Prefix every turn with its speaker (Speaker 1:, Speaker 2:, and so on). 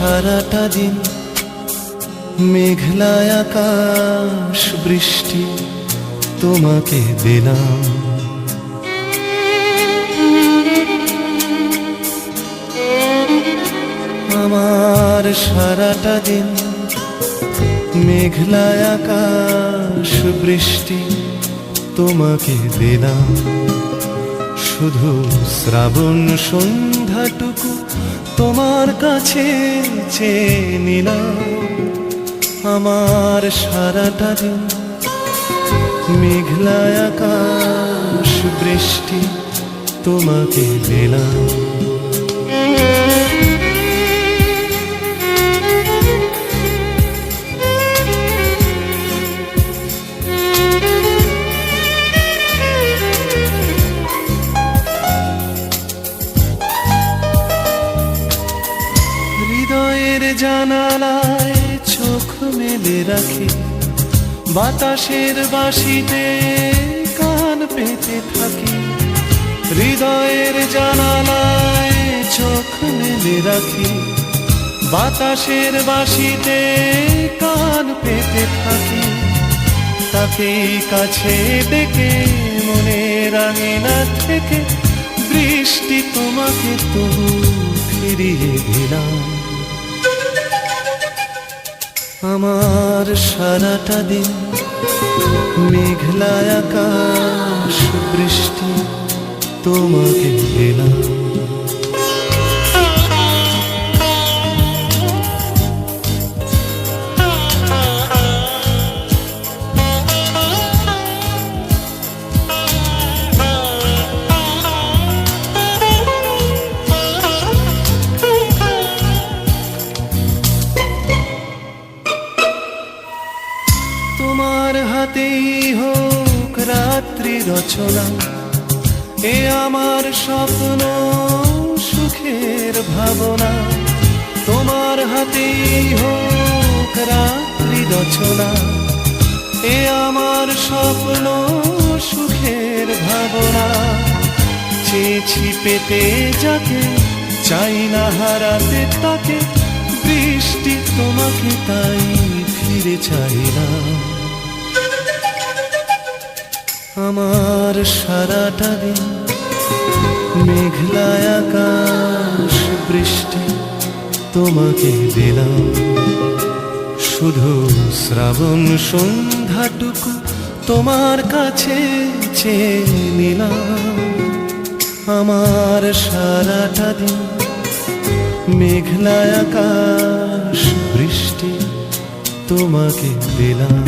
Speaker 1: সারাটা দিন মেঘলা আকাশ বৃষ্টি তোমাকে দিলাম। আমার সারাটা দিন মেঘলা আকাশ বৃষ্টি তোমাকে দিলাম। শুধু শ্রাবণ সন্ধ্যাটুকু তোমার কাছে চেয়ে নিলাম। আমার সারাটা দিন মেঘলা আকাশ বৃষ্টি তোমাকে দিলাম। হৃদয়ের জানালায় চোখ মেলে রাখি, বাতাসের বাঁশিতে কান পেতে থাকি। হৃদয়ের জানালায় চোখ মেলে রাখি, বাতাসের বাঁশিতে কান পেতে থাকি। তাকেই কাছে ডেকে মনের আঙিনা থেকে বৃষ্টি তোমাকে তবু ফিরিয়ে দিলাম। আমার সারাটা দিন মেঘলা আকাশ বৃষ্টি তোমাকে দিলাম। তোমার হাতেই হোক রাত্রি রচনা, এ আমার স্বপ্ন সুখের ভাবনা। তোমার হাতেই হোক রাত্রি রচনা, এ আমার স্বপ্ন সুখের ভাবনা। চেয়েছি পেতে যাকে, চাই না হারাতে তাকে, বৃষ্টি তোমাকে তাই ফিরে চাইলাম। আমার সারাটা দিন মেঘলা আকাশ বৃষ্টি তোমাকে দিলাম। শুধু শ্রাবণ সন্ধ্যাটুকু তোমার কাছে চেয়ে নিলাম। আমার সারাটা দিন মেঘলা আকাশ বৃষ্টি তোমাকে দিলাম।